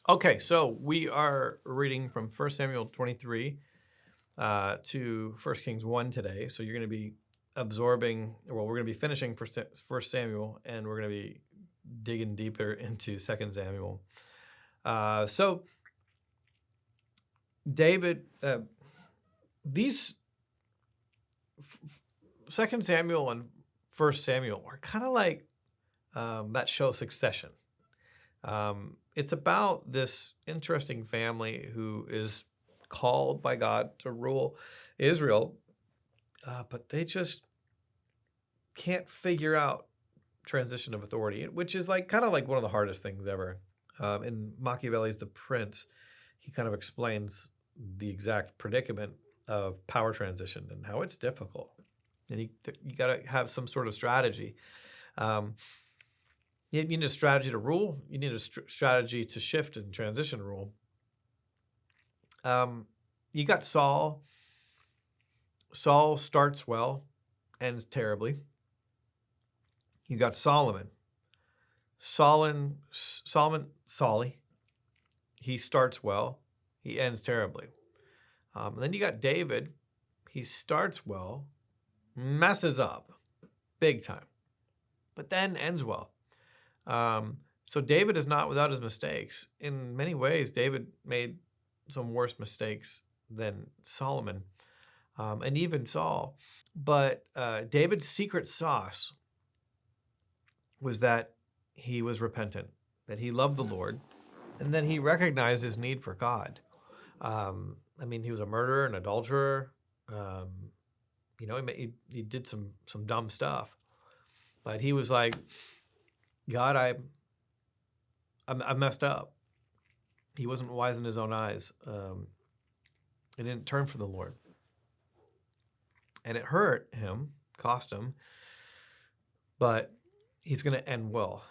Okay, so we are reading from 1 Samuel 23 to 1 Kings 1 today. So you're going to be absorbing, well, we're going to be finishing 1 Samuel, and we're going to be digging deeper into 2 Samuel. So David, these 2 Samuel and 1 Samuel are kind of like that show Succession. It's about this interesting family who is called by God to rule Israel, but they just can't figure out transition of authority, which is like kind of like one of the hardest things ever. In Machiavelli's The Prince, he kind of explains the exact predicament of power transition and how it's difficult. And you got to have some sort of strategy. You need a strategy to rule. You need a strategy to shift and transition rule. You got Saul. Saul starts well, ends terribly. You got Solomon. Solly. He starts well. He ends terribly. And then you got David. He starts well, messes up big time, but then ends well. So David is not without his mistakes. In many ways, David made some worse mistakes than Solomon, and even Saul. But David's secret sauce was that he was repentant, that he loved the Lord, and that he recognized his need for God. He was a murderer, an adulterer. He did some dumb stuff, but he was like, God, I messed up. He wasn't wise in his own eyes. He didn't turn from the Lord. And it hurt him, cost him, but he's going to end well.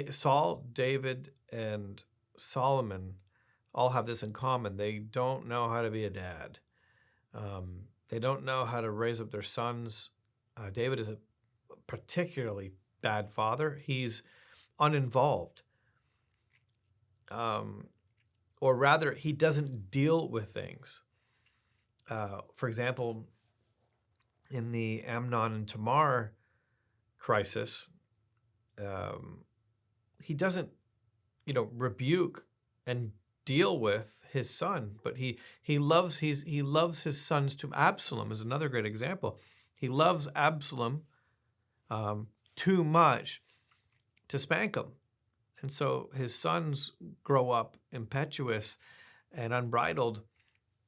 Saul, David, and Solomon all have this in common. They don't know how to be a dad. They don't know how to raise up their sons. David is a particularly bad father. He's uninvolved. Or rather, he doesn't deal with things. For example, in the Amnon and Tamar crisis, he doesn't, rebuke and deal with his son, but he loves his sons too. Absalom is another great example. He loves Absalom too much to spank him. And so his sons grow up impetuous and unbridled,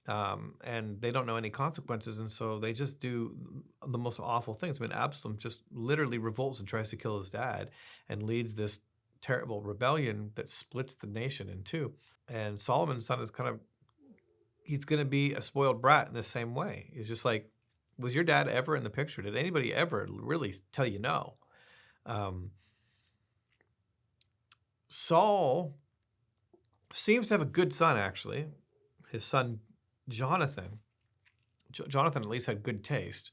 and they don't know any consequences. And so they just do the most awful things. Absalom just literally revolts and tries to kill his dad and leads this terrible rebellion that splits the nation in two. And Solomon's son is he's going to be a spoiled brat in the same way. He's just like, was your dad ever in the picture? Did anybody ever really tell you no? Saul seems to have a good son, actually. His son, Jonathan. Jonathan at least had good taste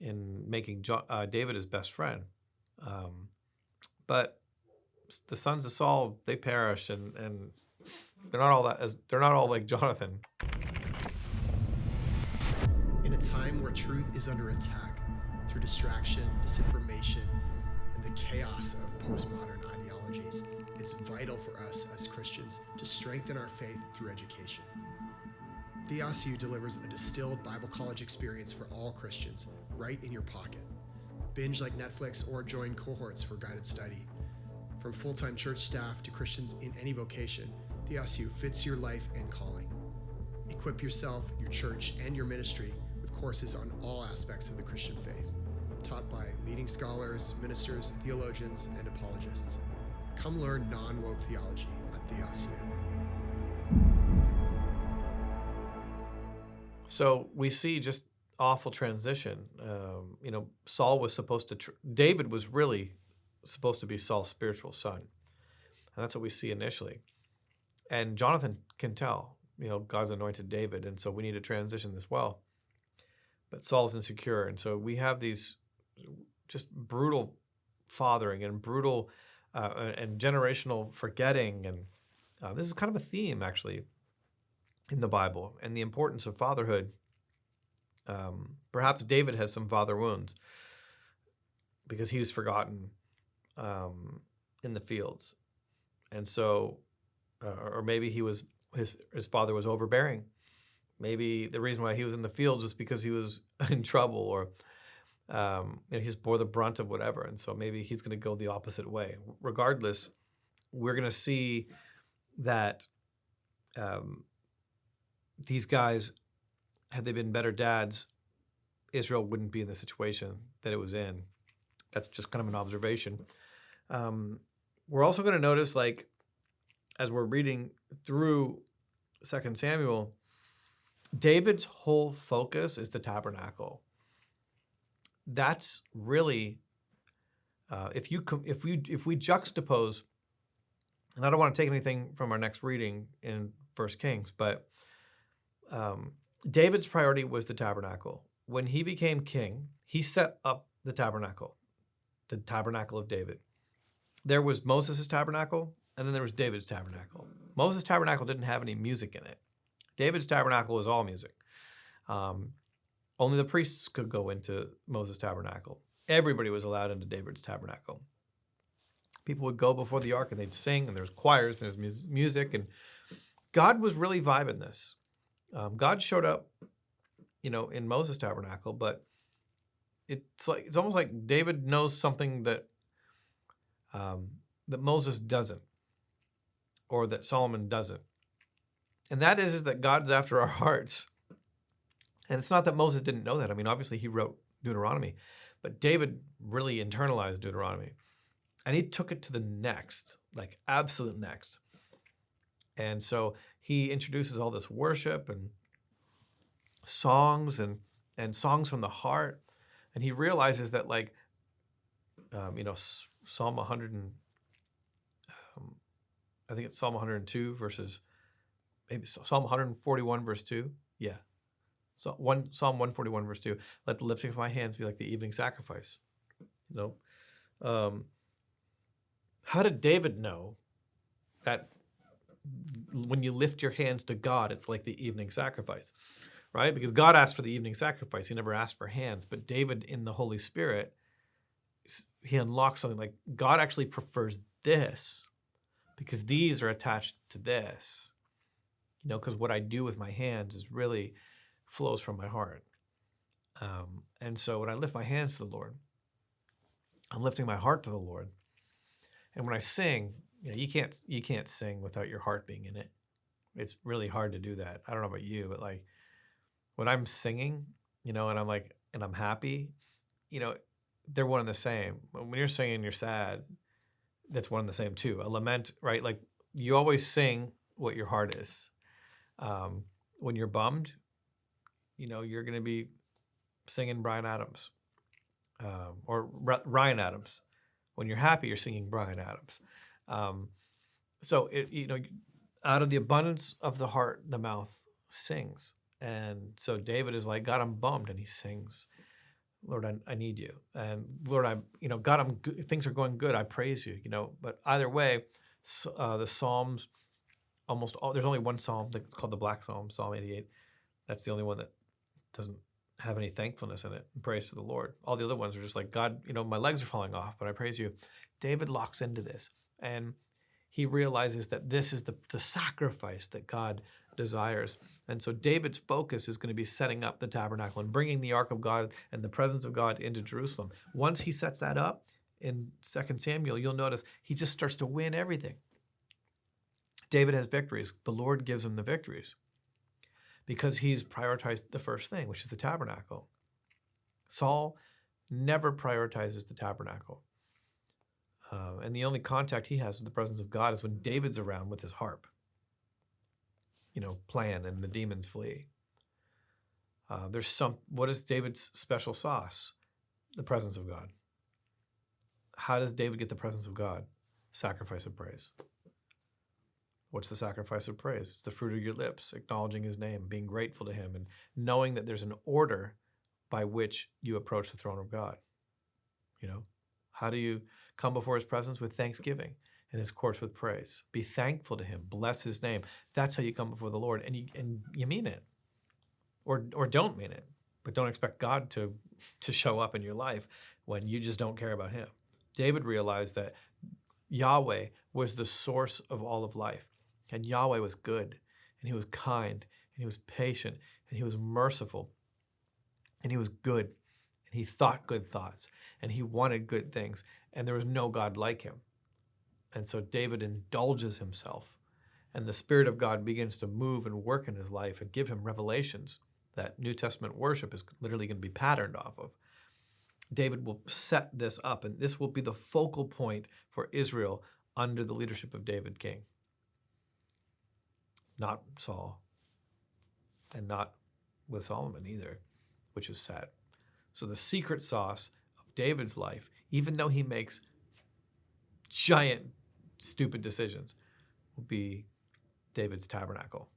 in making David his best friend. But the sons of Saul, they perish, and they're not all like Jonathan. In a time where truth is under attack through distraction, disinformation, and the chaos of postmodern ideologies, it's vital for us as Christians to strengthen our faith through education. TheosU delivers a distilled Bible college experience for all Christians right in your pocket. Binge like Netflix or join cohorts for guided study. From full-time church staff to Christians in any vocation, TheosU fits your life and calling. Equip yourself, your church, and your ministry with courses on all aspects of the Christian faith, taught by leading scholars, ministers, theologians, and apologists. Come learn non-woke theology at TheosU. So we see just awful transition. Saul was supposed to, David was really supposed to be Saul's spiritual son. And that's what we see initially. And Jonathan can tell, God's anointed David. And so we need to transition this well. But Saul's insecure. And so we have these just brutal fathering and brutal and generational forgetting. And this is kind of a theme, actually, in the Bible, and the importance of fatherhood. Perhaps David has some father wounds because he was forgotten in the fields. And so, or maybe his father was overbearing. Maybe the reason why he was in the fields was because he was in trouble, or he just bore the brunt of whatever. And so maybe he's going to go the opposite way. Regardless, we're going to see that these guys, had they been better dads, Israel wouldn't be in the situation that it was in. That's just kind of an observation. We're also going to notice, like, as we're reading through 2 Samuel, David's whole focus is the tabernacle. That's really, if we juxtapose, and I don't want to take anything from our next reading in 1 Kings, but David's priority was the tabernacle. When he became king, he set up the Tabernacle of David. There was Moses' tabernacle, and then there was David's tabernacle. Moses' tabernacle didn't have any music in it. David's tabernacle was all music. Only the priests could go into Moses' tabernacle. Everybody was allowed into David's tabernacle. People would go before the ark and they'd sing, and there's choirs, and there's music, and God was really vibing this. God showed up, in Moses' tabernacle, but it's almost like David knows something that Moses doesn't, or that Solomon doesn't. And that is that God's after our hearts. And it's not that Moses didn't know that. I mean, obviously he wrote Deuteronomy, but David really internalized Deuteronomy. And he took it to the next, like absolute next. And so he introduces all this worship and songs and songs from the heart. And he realizes that, like, Psalm 100 and I think it's Psalm 102 verses, maybe Psalm 141 verse 2. Yeah. So Psalm 141 verse 2. Let the lifting of my hands be like the evening sacrifice. How did David know that when you lift your hands to God, it's like the evening sacrifice, right? Because God asked for the evening sacrifice. He never asked for hands. But David, in the Holy Spirit, he unlocks something like God actually prefers this because these are attached to this, because what I do with my hands is really flows from my heart. And so when I lift my hands to the Lord, I'm lifting my heart to the Lord. And when I sing, you can't sing without your heart being in it. It's really hard to do that. I don't know about you, but like when I'm singing, and I'm like, and I'm happy, they're one and the same. When you're singing, you're sad. That's one and the same too. A lament, right? Like you always sing what your heart is. When you're bummed, you're going to be singing Bryan Adams, or Ryan Adams. When you're happy, you're singing Bryan Adams. So out of the abundance of the heart, the mouth sings. And so David is like, God, I'm bummed, and he sings, Lord, I need you. And Lord, God, I'm good. Things are going good. I praise you, But either way, the Psalms, almost all, there's only one Psalm that's called the Black Psalm, Psalm 88. That's the only one that doesn't have any thankfulness in it and praise to the Lord. All the other ones are just like, God, my legs are falling off, but I praise you. David locks into this, and he realizes that this is the sacrifice that God desires. And so David's focus is going to be setting up the tabernacle and bringing the ark of God and the presence of God into Jerusalem. Once he sets that up in 2 Samuel, you'll notice he just starts to win everything. David has victories. The Lord gives him the victories because he's prioritized the first thing, which is the tabernacle. Saul never prioritizes the tabernacle. And the only contact he has with the presence of God is when David's around with his harp, playing, and the demons flee. What is David's special sauce? The presence of God. How does David get the presence of God? Sacrifice of praise. What's the sacrifice of praise? It's the fruit of your lips, acknowledging his name, being grateful to him, and knowing that there's an order by which you approach the throne of God. How do you come before his presence? With thanksgiving, and his courts with praise. Be thankful to him. Bless his name. That's how you come before the Lord, and you mean it, or don't mean it, but don't expect God to show up in your life when you just don't care about him. David realized that Yahweh was the source of all of life, and Yahweh was good, and he was kind, and he was patient, and he was merciful, and he was good, and he thought good thoughts, and he wanted good things, and there was no God like him. And so David indulges himself, and the Spirit of God begins to move and work in his life and give him revelations that New Testament worship is literally going to be patterned off of. David will set this up, and this will be the focal point for Israel under the leadership of David king. Not Saul, and not with Solomon either, which is sad. So the secret sauce of David's life, even though he makes giant, stupid decisions, will be David's tabernacle.